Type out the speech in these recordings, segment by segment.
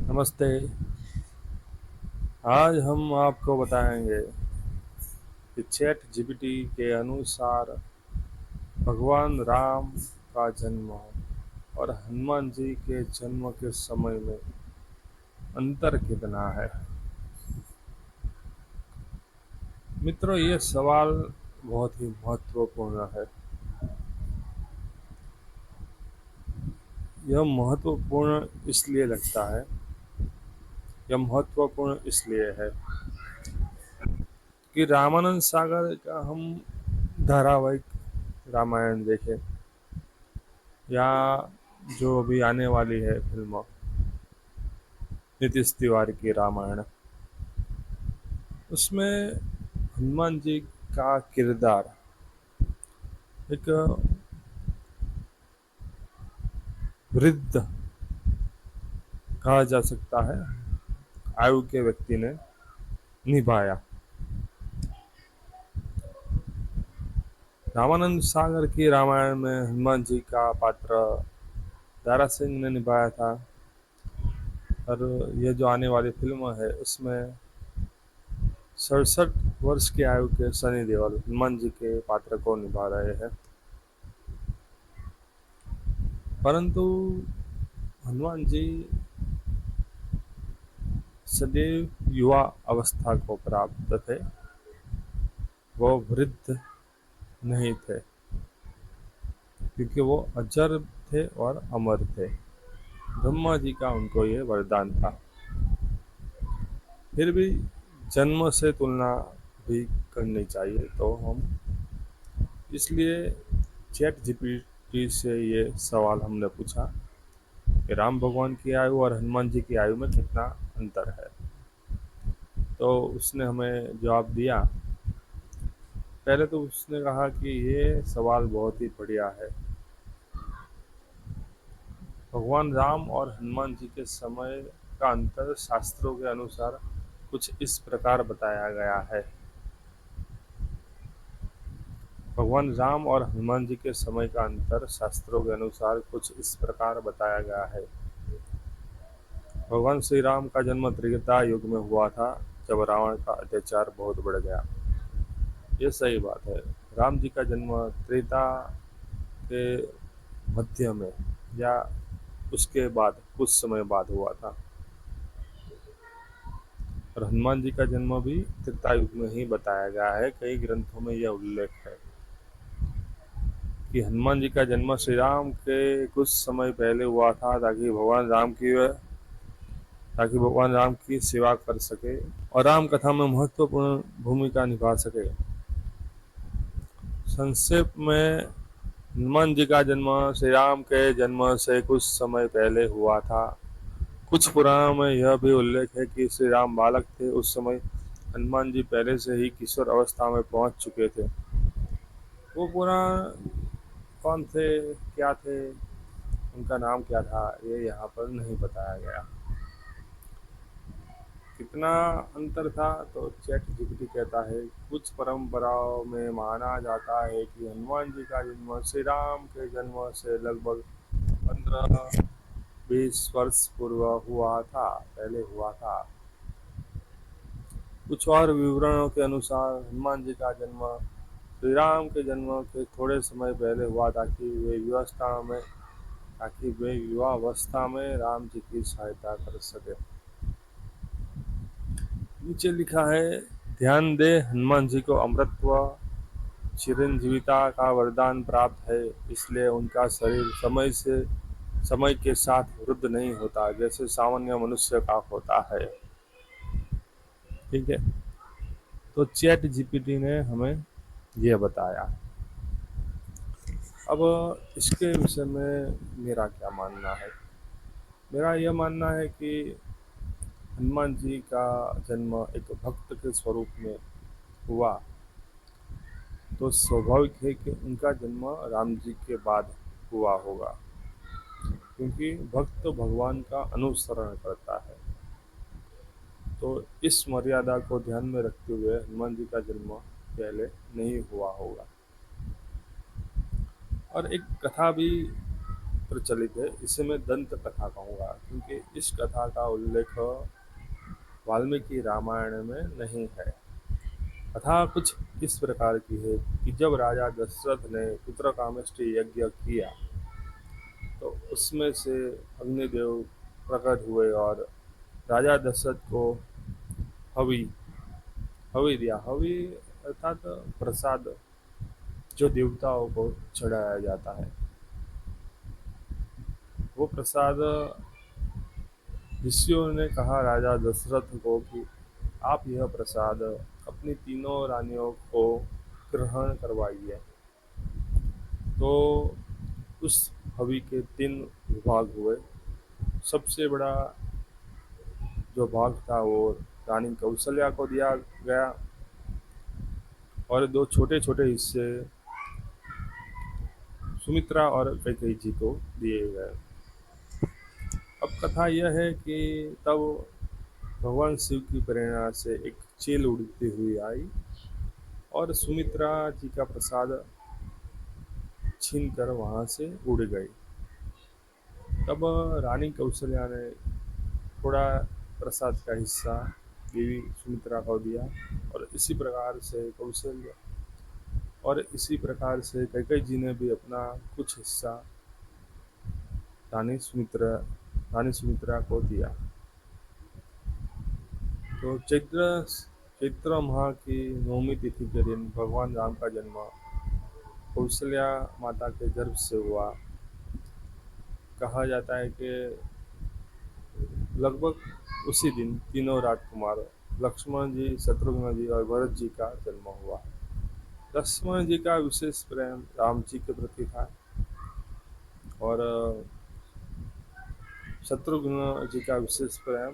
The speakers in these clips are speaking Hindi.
नमस्ते। आज हम आपको बताएंगे कि चैट जीपीटी के अनुसार भगवान राम का जन्म और हनुमान जी के जन्म के समय में अंतर कितना है। मित्रों, ये सवाल बहुत ही महत्वपूर्ण है। यह महत्वपूर्ण इसलिए लगता है, यह महत्वपूर्ण इसलिए है कि रामानंद सागर का हम धारावाहिक रामायण देखें या जो अभी आने वाली है फिल्म नीतीश तिवारी की रामायण, उसमें हनुमान जी का किरदार एक वृद्ध कहा जा सकता है आयु के व्यक्ति ने निभाया। रामानंद सागर की रामायण में हनुमान जी का पात्र दारा सिंह ने निभाया था, और यह जो आने वाली फिल्म है उसमें 67 वर्ष की आयु के सनी देओल हनुमान जी के पात्र को निभा रहे हैं। परंतु हनुमान जी सदैव युवा अवस्था को प्राप्त थे, वो वृद्ध नहीं थे, क्योंकि वो अजर थे और अमर थे। ब्रह्मा जी का उनको ये वरदान था। फिर भी जन्म से तुलना भी करनी चाहिए, तो हम इसलिए चैट जीपीटी से ये सवाल हमने पूछा कि राम भगवान की आयु और हनुमान जी की आयु में कितना अंतर है। तो उसने हमें जवाब दिया। पहले तो उसने कहा कि ये सवाल बहुत ही बढ़िया है। भगवान राम और हनुमान जी के समय का अंतर शास्त्रों के अनुसार कुछ इस प्रकार बताया गया है। भगवान राम और हनुमान जी के समय का अंतर शास्त्रों के अनुसार कुछ इस प्रकार बताया गया है। भगवान श्री राम का जन्म त्रेता युग में हुआ था, जब रावण का अत्याचार बहुत बढ़ गया। ये सही बात है। राम जी का जन्म त्रेता के मध्य में या उसके बाद कुछ समय बाद हुआ था, और हनुमान जी का जन्म भी त्रेता युग में ही बताया गया है। कई ग्रंथों में यह उल्लेख है कि हनुमान जी का जन्म श्री राम के कुछ समय पहले हुआ था, ताकि भगवान राम की सेवा कर सके और राम कथा में महत्वपूर्ण भूमिका निभा सके। संक्षेप में, हनुमान जी का जन्म श्री राम के जन्म से कुछ समय पहले हुआ था। कुछ पुराणों में यह भी उल्लेख है कि श्री राम बालक थे, उस समय हनुमान जी पहले से ही किशोर अवस्था में पहुंच चुके थे। वो पुराण कौन थे, क्या थे, उनका नाम क्या था, ये यहाँ पर नहीं बताया गया। कितना अंतर था, तो चैट जीपीटी कहता है कुछ परंपराओं में माना जाता है कि हनुमान जी का जन्म श्री राम के जन्म से लगभग 15-20 वर्ष पूर्व हुआ था, पहले हुआ था। कुछ और विवरणों के अनुसार हनुमान जी का जन्म श्री राम के जन्म के थोड़े समय पहले हुआ, ताकि वे युवावस्था में राम जी की सहायता कर सके। नीचे लिखा है, ध्यान दे, हनुमान जी को अमृतत्व चिरंजीविता का वरदान प्राप्त है, इसलिए उनका शरीर समय के साथ वृद्ध नहीं होता, जैसे सामान्य मनुष्य का होता है। ठीक है, तो चैट जीपीटी ने हमें यह बताया। अब इसके विषय में मेरा क्या मानना है। मेरा यह मानना है कि हनुमान जी का जन्म एक भक्त के स्वरूप में हुआ, तो स्वाभाविक है कि उनका जन्म राम जी के बाद हुआ होगा, क्योंकि भक्त तो भगवान का अनुसरण करता है। तो इस मर्यादा को ध्यान में रखते हुए हनुमान जी का जन्म पहले नहीं हुआ होगा। और एक कथा भी प्रचलित है, इसे मैं दंत कथा कहूँगा, क्योंकि इस कथा का उल्लेख वाल्मीकि रामायण में नहीं है। कथा कुछ इस प्रकार की है कि जब राजा दशरथ ने पुत्र कामेष्टि यज्ञ किया तो उसमें से अग्निदेव प्रकट हुए और राजा दशरथ को हवि हवि दिया। हवि अर्थात प्रसाद, जो देवताओं को चढ़ाया जाता है। वो प्रसाद ऋषियों ने कहा राजा दशरथ को कि आप यह प्रसाद अपनी तीनों रानियों को ग्रहण करवाइए। तो उस हवि के 3 विभाग हुए। सबसे बड़ा जो भाग था वो रानी कौशल्या को दिया गया और 2 छोटे छोटे हिस्से सुमित्रा और कैकेयी जी को दिए गए। अब कथा यह है कि तब भगवान शिव की प्रेरणा से एक चील उड़ती हुई आई और सुमित्रा जी का प्रसाद छीन कर वहाँ से उड़ गई। तब रानी कौशल्या ने थोड़ा प्रसाद का हिस्सा देवी सुमित्रा को दिया और इसी प्रकार से कैकेयी जी ने भी अपना कुछ हिस्सा रानी सुमित्रा रानी सुमित्रा को दिया। तो चैत्र माह की नवमी तिथि के दिन भगवान राम का जन्म कौशल्या माता के गर्भ से हुआ। कहा जाता है कि लगभग उसी दिन तीनों राजकुमार लक्ष्मण जी, शत्रुघ्न जी और भरत जी का जन्म हुआ। लक्ष्मण जी का विशेष प्रेम राम जी के प्रति था और शत्रुघ्न जी का विशेष प्रेम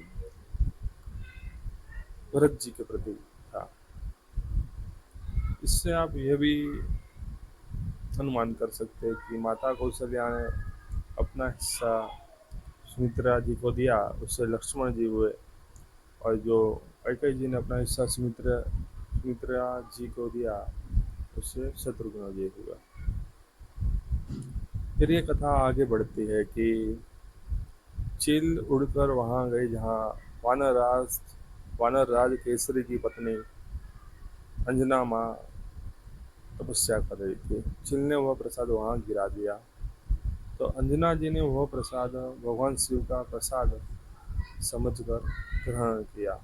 भरत जी के प्रति था। इससे आप यह भी अनुमान कर सकते हैं कि माता कौशल्या ने अपना हिस्सा सुमित्रा जी को दिया, उससे लक्ष्मण जी हुए, और जो कैकेयी जी ने अपना हिस्सा सुमित्रा जी को दिया, उससे शत्रुघ्न जी हुआ। फिर ये कथा आगे बढ़ती है कि चील उड़कर वहाँ गई जहाँ वानर राज केसरी की पत्नी अंजना माँ तपस्या कर रही थी। चील ने वह प्रसाद वहाँ गिरा दिया तो अंजना जी ने वह प्रसाद भगवान शिव का प्रसाद समझकर ग्रहण किया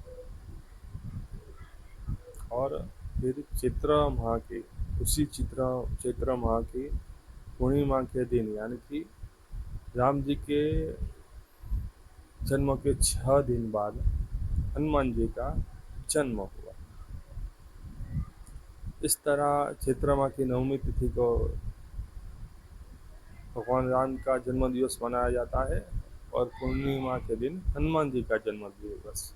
और फिर चैत्र माह की पूर्णिमा के दिन, यानी कि राम जी के जन्म के 6 दिन बाद हनुमान जी का जन्म हुआ। इस तरह चैत्र माह की नवमी तिथि को भगवान राम का जन्म दिवस मनाया जाता है और पूर्णिमा के दिन हनुमान जी का जन्म दिवस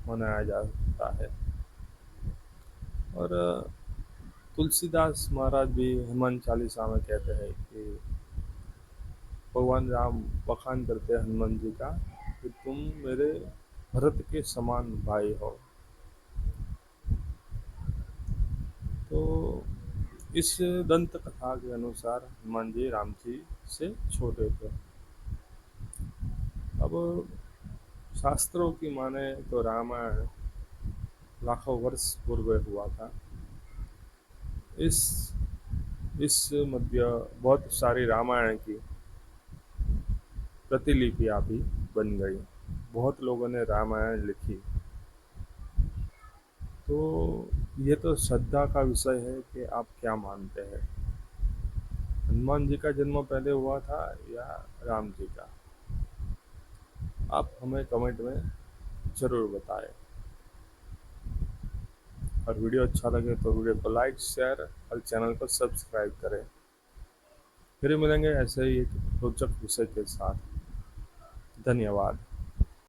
मनाया जाता है। और तुलसीदास महाराज भी हनुमान चालीसा में कहते हैं कि भगवान राम बखान करते हैं हनुमान जी का कि तुम मेरे भरत के समान भाई हो। तो इस दंत कथा के अनुसार हनुमान जी राम जी से छोटे थे। अब शास्त्रों की माने तो रामायण लाखों वर्ष पूर्व हुआ था। इस मध्य बहुत सारी रामायण की प्रतिलिपियाँ भी बन गई। बहुत लोगों ने रामायण लिखी। तो ये तो श्रद्धा का विषय है कि आप क्या मानते हैं, हनुमान जी का जन्म पहले हुआ था या राम जी का? आप हमें कमेंट में ज़रूर बताएं। और वीडियो अच्छा लगे तो वीडियो को लाइक, शेयर और चैनल को सब्सक्राइब करें। फिर मिलेंगे ऐसे ही एक रोचक विषय के साथ। धन्यवाद।